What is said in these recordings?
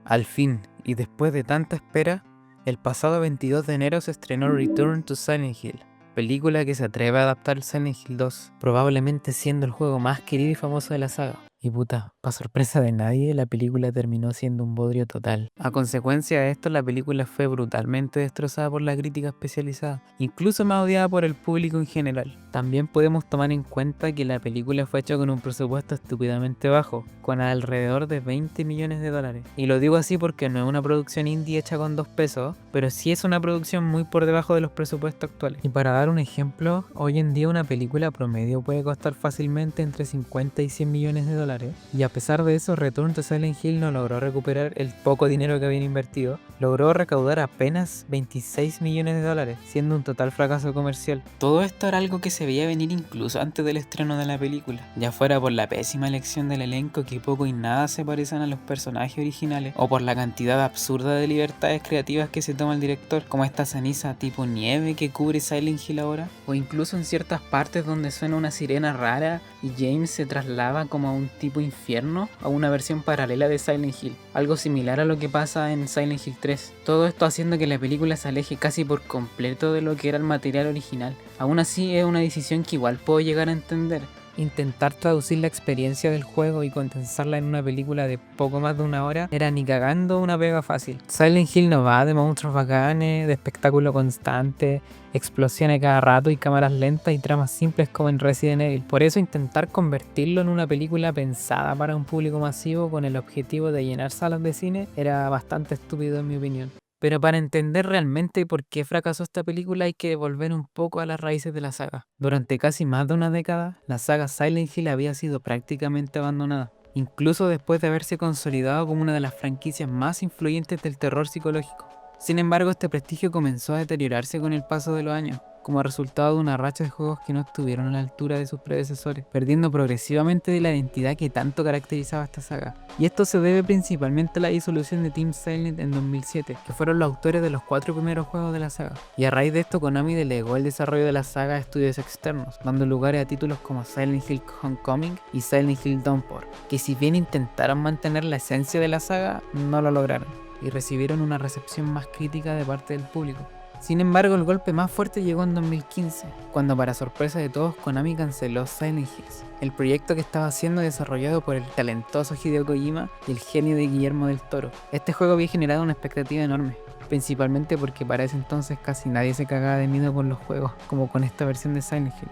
Al fin, y después de tanta espera, el pasado 22 de enero se estrenó Return to Silent Hill, película que se atreve a adaptar Silent Hill 2, probablemente siendo el juego más querido y famoso de la saga. Y puta, para sorpresa de nadie, la película terminó siendo un bodrio total. A consecuencia de esto, la película fue brutalmente destrozada por la crítica especializada, incluso más odiada por el público en general. También podemos tomar en cuenta que la película fue hecha con un presupuesto estúpidamente bajo, con alrededor de 20 millones de dólares. Y lo digo así porque no es una producción indie hecha con 2 pesos, pero sí es una producción muy por debajo de los presupuestos actuales. Y para dar un ejemplo, hoy en día una película promedio puede costar fácilmente entre 50 y 100 millones de dólares. Y a pesar de eso, Return to Silent Hill no logró recuperar el poco dinero que habían invertido, logró recaudar apenas 26 millones de dólares, siendo un total fracaso comercial. Todo esto era algo que se veía venir incluso antes del estreno de la película, ya fuera por la pésima elección del elenco que poco y nada se parecen a los personajes originales, o por la cantidad absurda de libertades creativas que se toma el director, como esta ceniza tipo nieve que cubre Silent Hill ahora, o incluso en ciertas partes donde suena una sirena rara y James se traslada como a un tipo infierno, a una versión paralela de Silent Hill, algo similar a lo que pasa en Silent Hill 3. Todo esto haciendo que la película se aleje casi por completo de lo que era el material original. Aún así es una decisión que igual puedo llegar a entender. Intentar traducir la experiencia del juego y condensarla en una película de poco más de una hora era ni cagando una pega fácil. Silent Hill no va de monstruos bacanes, de espectáculo constante, explosiones cada rato y cámaras lentas y tramas simples como en Resident Evil. Por eso intentar convertirlo en una película pensada para un público masivo con el objetivo de llenar salas de cine era bastante estúpido en mi opinión. Pero para entender realmente por qué fracasó esta película hay que volver un poco a las raíces de la saga. Durante casi más de una década, la saga Silent Hill había sido prácticamente abandonada, incluso después de haberse consolidado como una de las franquicias más influyentes del terror psicológico. Sin embargo, este prestigio comenzó a deteriorarse con el paso de los años, como resultado de una racha de juegos que no estuvieron a la altura de sus predecesores, perdiendo progresivamente de la identidad que tanto caracterizaba esta saga. Y esto se debe principalmente a la disolución de Team Silent en 2007, que fueron los autores de los 4 primeros juegos de la saga. Y a raíz de esto, Konami delegó el desarrollo de la saga a estudios externos, dando lugar a títulos como Silent Hill Homecoming y Silent Hill Downpour, que si bien intentaron mantener la esencia de la saga, no lo lograron, y recibieron una recepción más crítica de parte del público. Sin embargo, el golpe más fuerte llegó en 2015, cuando para sorpresa de todos Konami canceló Silent Hills, el proyecto que estaba siendo desarrollado por el talentoso Hideo Kojima y el genio de Guillermo del Toro. Este juego había generado una expectativa enorme, principalmente porque para ese entonces casi nadie se cagaba de miedo con los juegos, como con esta versión de Silent Hill.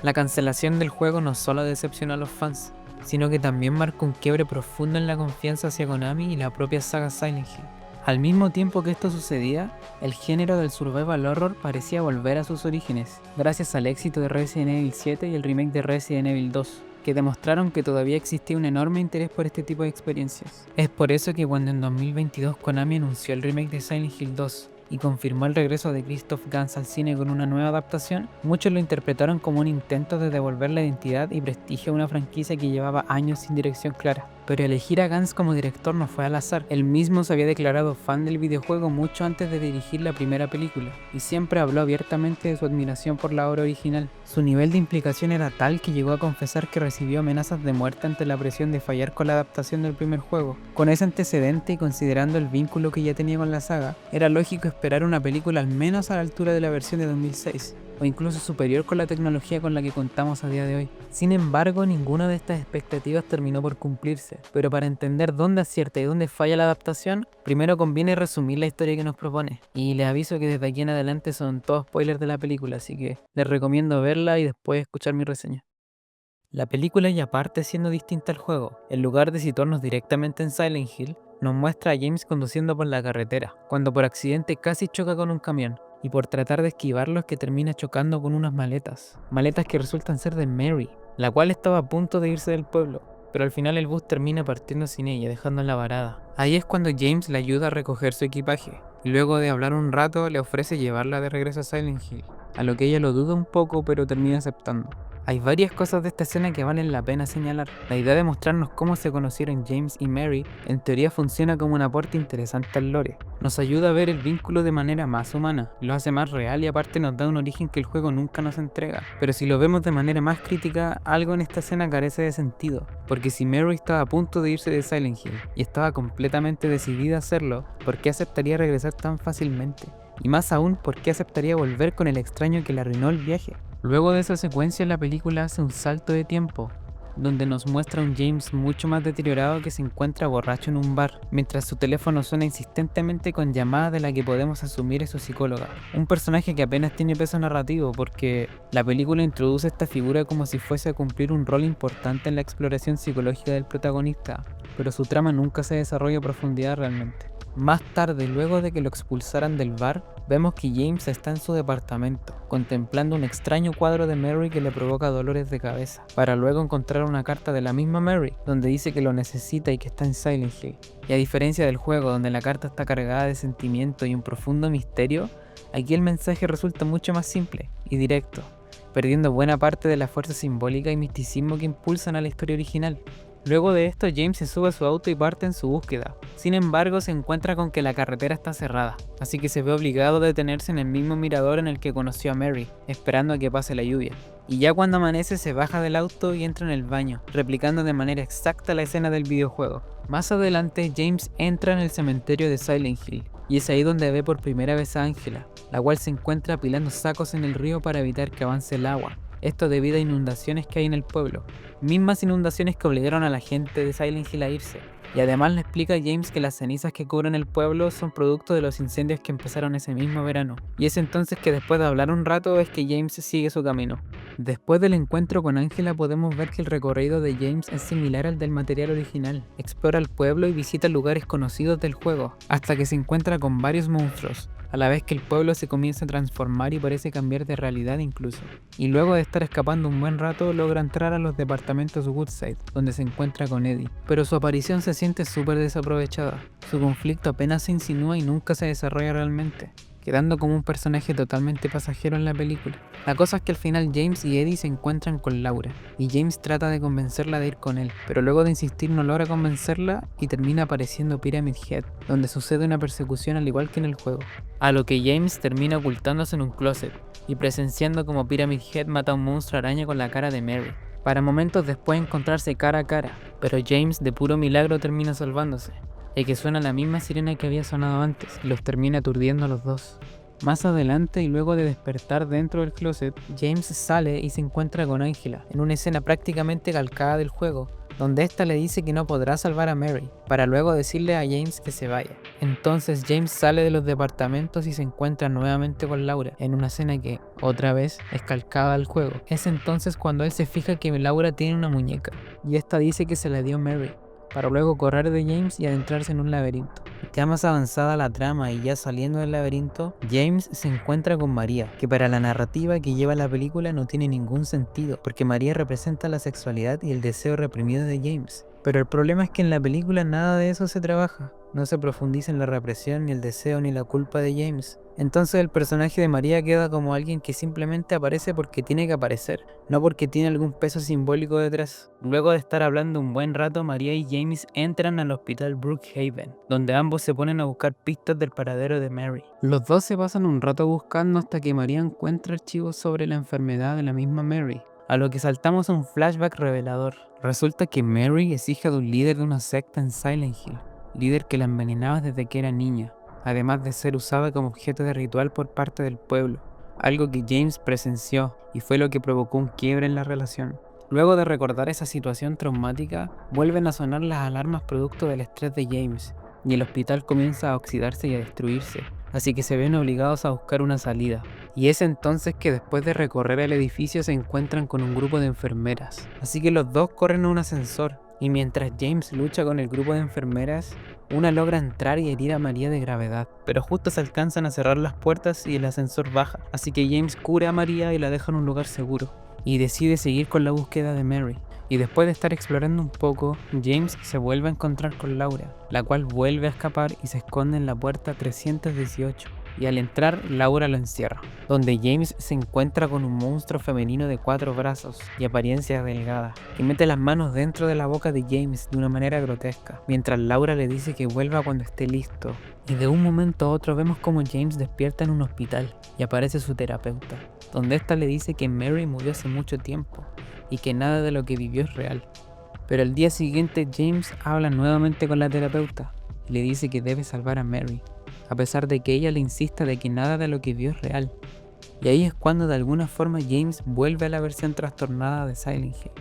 La cancelación del juego no solo decepcionó a los fans, sino que también marcó un quiebre profundo en la confianza hacia Konami y la propia saga Silent Hill. Al mismo tiempo que esto sucedía, el género del survival horror parecía volver a sus orígenes, gracias al éxito de Resident Evil 7 y el remake de Resident Evil 2, que demostraron que todavía existía un enorme interés por este tipo de experiencias. Es por eso que cuando en 2022 Konami anunció el remake de Silent Hill 2, y confirmó el regreso de Christoph Gans al cine con una nueva adaptación, muchos lo interpretaron como un intento de devolver la identidad y prestigio a una franquicia que llevaba años sin dirección clara. Pero elegir a Gans como director no fue al azar. Él mismo se había declarado fan del videojuego mucho antes de dirigir la primera película, y siempre habló abiertamente de su admiración por la obra original. Su nivel de implicación era tal que llegó a confesar que recibió amenazas de muerte ante la presión de fallar con la adaptación del primer juego. Con ese antecedente y considerando el vínculo que ya tenía con la saga, era lógico esperar una película al menos a la altura de la versión de 2006, o incluso superior con la tecnología con la que contamos a día de hoy. Sin embargo, ninguna de estas expectativas terminó por cumplirse, pero para entender dónde acierta y dónde falla la adaptación, primero conviene resumir la historia que nos propone, y les aviso que desde aquí en adelante son todos spoilers de la película, así que les recomiendo verla y después escuchar mi reseña. La película ya parte siendo distinta al juego. En lugar de situarnos directamente en Silent Hill, nos muestra a James conduciendo por la carretera, cuando por accidente casi choca con un camión, y por tratar de esquivarlo es que termina chocando con unas maletas que resultan ser de Mary, la cual estaba a punto de irse del pueblo, pero al final el bus termina partiendo sin ella, dejándola varada. Ahí es cuando James le ayuda a recoger su equipaje, y luego de hablar un rato le ofrece llevarla de regreso a Silent Hill. a lo que ella lo duda un poco pero termina aceptando. Hay varias cosas de esta escena que valen la pena señalar. La idea de mostrarnos cómo se conocieron James y Mary en teoría funciona como un aporte interesante al lore. Nos ayuda a ver el vínculo de manera más humana, lo hace más real y aparte nos da un origen que el juego nunca nos entrega. Pero si lo vemos de manera más crítica, algo en esta escena carece de sentido, porque si Mary estaba a punto de irse de Silent Hill y estaba completamente decidida a hacerlo, ¿por qué aceptaría regresar tan fácilmente? Y más aún, ¿por qué aceptaría volver con el extraño que le arruinó el viaje? Luego de esa secuencia la película hace un salto de tiempo, donde nos muestra un James mucho más deteriorado que se encuentra borracho en un bar, mientras su teléfono suena insistentemente con llamadas de la que podemos asumir es su psicóloga. Un personaje que apenas tiene peso narrativo porque la película introduce esta figura como si fuese a cumplir un rol importante en la exploración psicológica del protagonista, pero su trama nunca se desarrolla a profundidad realmente. Más tarde, luego de que lo expulsaran del bar, vemos que James está en su departamento, contemplando un extraño cuadro de Mary que le provoca dolores de cabeza, para luego encontrar una carta de la misma Mary, donde dice que lo necesita y que está en Silent Hill. Y a diferencia del juego, donde la carta está cargada de sentimiento y un profundo misterio, aquí el mensaje resulta mucho más simple y directo, perdiendo buena parte de la fuerza simbólica y misticismo que impulsan a la historia original. Luego de esto, James se sube a su auto y parte en su búsqueda. Sin embargo, se encuentra con que la carretera está cerrada, así que se ve obligado a detenerse en el mismo mirador en el que conoció a Mary, esperando a que pase la lluvia. Y ya cuando amanece se baja del auto y entra en el baño, replicando de manera exacta la escena del videojuego. Más adelante, James entra en el cementerio de Silent Hill, y es ahí donde ve por primera vez a Angela, la cual se encuentra apilando sacos en el río para evitar que avance el agua. Esto debido a inundaciones que hay en el pueblo, mismas inundaciones que obligaron a la gente de Silent Hill a irse. Y además le explica a James que las cenizas que cubren el pueblo son producto de los incendios que empezaron ese mismo verano. Y es entonces que después de hablar un rato es que James sigue su camino. Después del encuentro con Angela podemos ver que el recorrido de James es similar al del material original. Explora el pueblo y visita lugares conocidos del juego, hasta que se encuentra con varios monstruos, a la vez que el pueblo se comienza a transformar y parece cambiar de realidad incluso. Y luego de estar escapando un buen rato, logra entrar a los departamentos Woodside, donde se encuentra con Eddie. Pero su aparición se siente súper desaprovechada. Su conflicto apenas se insinúa y nunca se desarrolla realmente, quedando como un personaje totalmente pasajero en la película. La cosa es que al final James y Eddie se encuentran con Laura, y James trata de convencerla de ir con él, pero luego de insistir no logra convencerla y termina apareciendo Pyramid Head, donde sucede una persecución al igual que en el juego. A lo que James termina ocultándose en un closet, y presenciando como Pyramid Head mata a un monstruo araña con la cara de Mary, para momentos después encontrarse cara a cara, pero James de puro milagro termina salvándose, y que suena la misma sirena que había sonado antes, y los termina aturdiendo a los dos. Más adelante y luego de despertar dentro del closet, James sale y se encuentra con Angela, en una escena prácticamente calcada del juego, donde ésta le dice que no podrá salvar a Mary, para luego decirle a James que se vaya. Entonces James sale de los departamentos y se encuentra nuevamente con Laura, en una escena que, otra vez, es calcada al juego. Es entonces cuando él se fija que Laura tiene una muñeca, y esta dice que se la dio Mary, para luego correr de James y adentrarse en un laberinto. Ya más avanzada la trama y ya saliendo del laberinto, James se encuentra con María, que para la narrativa que lleva la película no tiene ningún sentido, porque María representa la sexualidad y el deseo reprimido de James. Pero el problema es que en la película nada de eso se trabaja, no se profundiza en la represión, ni el deseo, ni la culpa de James. Entonces el personaje de María queda como alguien que simplemente aparece porque tiene que aparecer, no porque tiene algún peso simbólico detrás. Luego de estar hablando un buen rato, María y James entran al hospital Brookhaven, donde ambos se ponen a buscar pistas del paradero de Mary. Los dos se pasan un rato buscando hasta que María encuentra archivos sobre la enfermedad de la misma Mary, a lo que saltamos a un flashback revelador. Resulta que Mary es hija de un líder de una secta en Silent Hill, líder que la envenenaba desde que era niña, además de ser usada como objeto de ritual por parte del pueblo, algo que James presenció y fue lo que provocó un quiebre en la relación. Luego de recordar esa situación traumática, vuelven a sonar las alarmas producto del estrés de James, y el hospital comienza a oxidarse y a destruirse, así que se ven obligados a buscar una salida. Y es entonces que después de recorrer el edificio se encuentran con un grupo de enfermeras, así que los dos corren a un ascensor, y mientras James lucha con el grupo de enfermeras, una logra entrar y herir a María de gravedad, pero justo se alcanzan a cerrar las puertas y el ascensor baja, así que James cura a María y la deja en un lugar seguro, y decide seguir con la búsqueda de Mary. Y después de estar explorando un poco, James se vuelve a encontrar con Laura, la cual vuelve a escapar y se esconde en la puerta 318. y al entrar Laura lo encierra, donde James se encuentra con un monstruo femenino de 4 brazos y apariencia delgada, que mete las manos dentro de la boca de James de una manera grotesca, mientras Laura le dice que vuelva cuando esté listo. Y de un momento a otro vemos como James despierta en un hospital y aparece su terapeuta, donde ésta le dice que Mary murió hace mucho tiempo y que nada de lo que vivió es real. Pero al día siguiente James habla nuevamente con la terapeuta y le dice que debe salvar a Mary, a pesar de que ella le insista de que nada de lo que vio es real. Y ahí es cuando de alguna forma James vuelve a la versión trastornada de Silent Hill,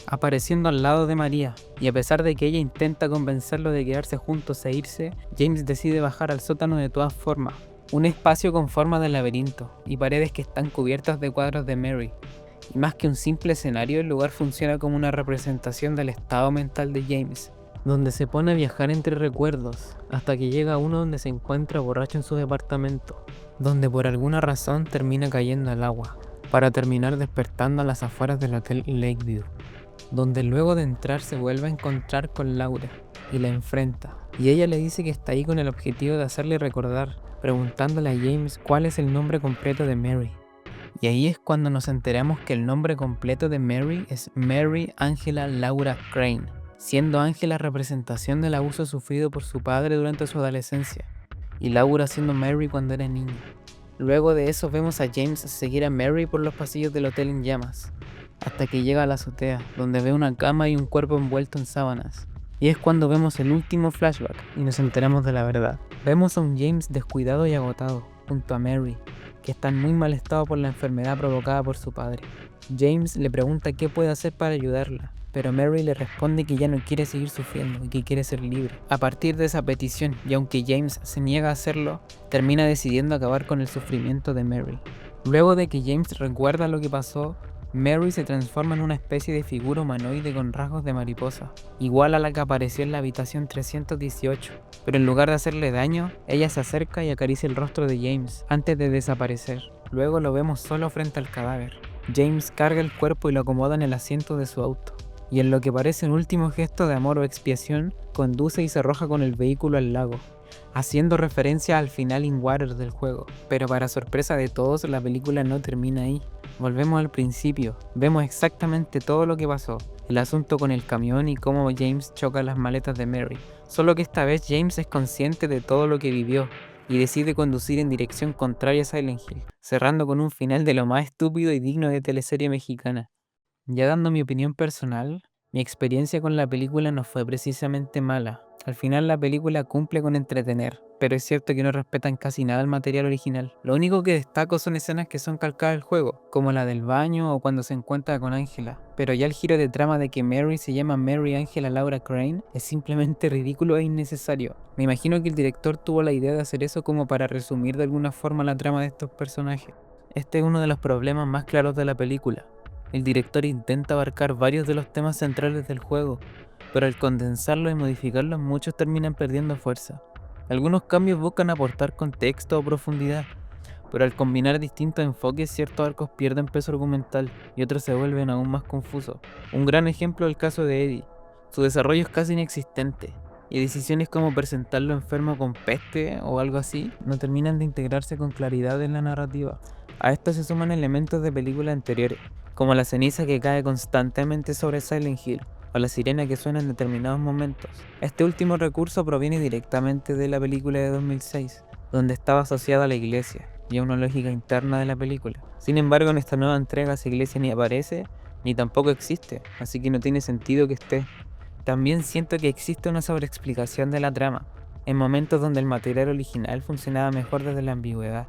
apareciendo al lado de María, y a pesar de que ella intenta convencerlo de quedarse juntos e irse, James decide bajar al sótano de todas formas, un espacio con forma de laberinto y paredes que están cubiertas de cuadros de Mary. Y más que un simple escenario, el lugar funciona como una representación del estado mental de James, donde se pone a viajar entre recuerdos, hasta que llega a uno donde se encuentra borracho en su departamento, donde por alguna razón termina cayendo al agua, para terminar despertando a las afueras del Hotel Lakeview, donde luego de entrar se vuelve a encontrar con Laura, y la enfrenta, y ella le dice que está ahí con el objetivo de hacerle recordar, preguntándole a James cuál es el nombre completo de Mary. Y ahí es cuando nos enteramos que el nombre completo de Mary es Mary Angela Laura Crane, siendo Angela representación del abuso sufrido por su padre durante su adolescencia, y Laura siendo Mary cuando era niña. Luego de eso vemos a James seguir a Mary por los pasillos del hotel en llamas, hasta que llega a la azotea, donde ve una cama y un cuerpo envuelto en sábanas. Y es cuando vemos el último flashback y nos enteramos de la verdad. Vemos a un James descuidado y agotado, junto a Mary, que está en muy mal estado por la enfermedad provocada por su padre. James le pregunta qué puede hacer para ayudarla, pero Mary le responde que ya no quiere seguir sufriendo y que quiere ser libre. A partir de esa petición, y aunque James se niega a hacerlo, termina decidiendo acabar con el sufrimiento de Mary. Luego de que James recuerda lo que pasó, Mary se transforma en una especie de figura humanoide con rasgos de mariposa, igual a la que apareció en la habitación 318, pero en lugar de hacerle daño, ella se acerca y acaricia el rostro de James antes de desaparecer. Luego lo vemos solo frente al cadáver. James carga el cuerpo y lo acomoda en el asiento de su auto, y en lo que parece un último gesto de amor o expiación, conduce y se arroja con el vehículo al lago, haciendo referencia al final in water del juego. Pero para sorpresa de todos, la película no termina ahí. Volvemos al principio, vemos exactamente todo lo que pasó, el asunto con el camión y cómo James choca las maletas de Mary. Solo que esta vez James es consciente de todo lo que vivió y decide conducir en dirección contraria a Silent Hill, cerrando con un final de lo más estúpido y digno de teleserie mexicana. Ya dando mi opinión personal, mi experiencia con la película no fue precisamente mala. Al final la película cumple con entretener, pero es cierto que no respetan casi nada el material original. Lo único que destaco son escenas que son calcadas del juego, como la del baño o cuando se encuentra con Angela. Pero ya el giro de trama de que Mary se llama Mary Angela Laura Crane es simplemente ridículo e innecesario. Me imagino que el director tuvo la idea de hacer eso como para resumir de alguna forma la trama de estos personajes. Este es uno de los problemas más claros de la película. El director intenta abarcar varios de los temas centrales del juego, pero al condensarlos y modificarlos muchos terminan perdiendo fuerza. Algunos cambios buscan aportar contexto o profundidad, pero al combinar distintos enfoques ciertos arcos pierden peso argumental y otros se vuelven aún más confusos. Un gran ejemplo es el caso de Eddie. Su desarrollo es casi inexistente, y decisiones como presentarlo enfermo con peste o algo así no terminan de integrarse con claridad en la narrativa. A esto se suman elementos de películas anteriores, como la ceniza que cae constantemente sobre Silent Hill, o la sirena que suena en determinados momentos. Este último recurso proviene directamente de la película de 2006, donde estaba asociada a la iglesia, y a una lógica interna de la película. Sin embargo, en esta nueva entrega esa iglesia ni aparece, ni tampoco existe, así que no tiene sentido que esté. También siento que existe una sobreexplicación de la trama, en momentos donde el material original funcionaba mejor desde la ambigüedad.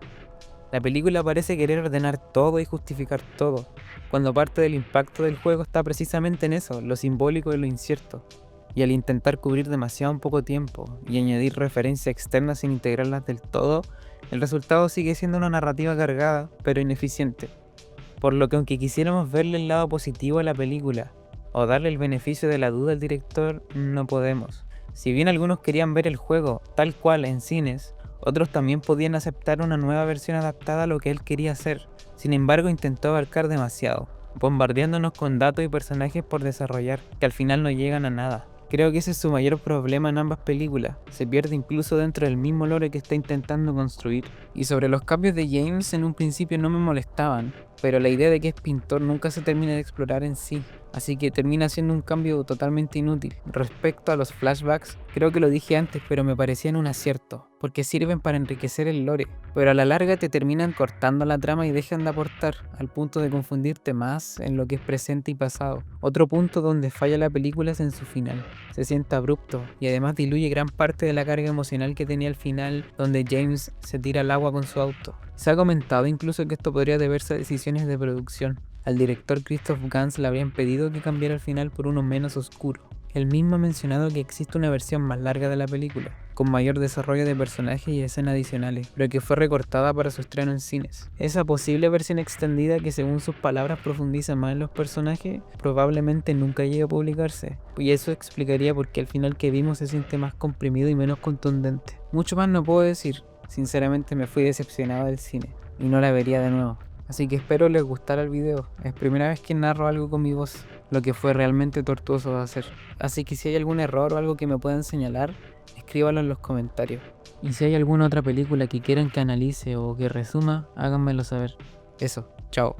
La película parece querer ordenar todo y justificar todo, cuando parte del impacto del juego está precisamente en eso, lo simbólico y lo incierto. Y al intentar cubrir demasiado en poco tiempo y añadir referencias externas sin integrarlas del todo, el resultado sigue siendo una narrativa cargada, pero ineficiente. Por lo que aunque quisiéramos verle el lado positivo a la película, o darle el beneficio de la duda al director, no podemos. Si bien algunos querían ver el juego tal cual en cines, otros también podían aceptar una nueva versión adaptada a lo que él quería hacer. Sin embargo, intentó abarcar demasiado, bombardeándonos con datos y personajes por desarrollar, que al final no llegan a nada. Creo que ese es su mayor problema en ambas películas, se pierde incluso dentro del mismo lore que está intentando construir. Y sobre los cambios de James, en un principio no me molestaban, pero la idea de que es pintor nunca se termina de explorar en sí, así que termina siendo un cambio totalmente inútil. Respecto a los flashbacks, creo que lo dije antes, pero me parecían un acierto, porque sirven para enriquecer el lore, pero a la larga te terminan cortando la trama y dejan de aportar, al punto de confundirte más en lo que es presente y pasado. Otro punto donde falla la película es en su final. Se siente abrupto y además diluye gran parte de la carga emocional que tenía al final, donde James se tira al agua con su auto. Se ha comentado incluso que esto podría deberse a decisiones de producción. Al director Christoph Gans le habrían pedido que cambiara el final por uno menos oscuro. Él mismo ha mencionado que existe una versión más larga de la película, con mayor desarrollo de personajes y escenas adicionales, pero que fue recortada para su estreno en cines. Esa posible versión extendida, que según sus palabras profundiza más en los personajes, probablemente nunca llegue a publicarse, y eso explicaría por qué el final que vimos se siente más comprimido y menos contundente. Mucho más no puedo decir, sinceramente me fui decepcionado del cine, y no la vería de nuevo. Así que espero les gustara el video, es primera vez que narro algo con mi voz, lo que fue realmente tortuoso de hacer. Así que si hay algún error o algo que me puedan señalar, escríbanlo en los comentarios. Y si hay alguna otra película que quieran que analice o que resuma, háganmelo saber. Eso, chao.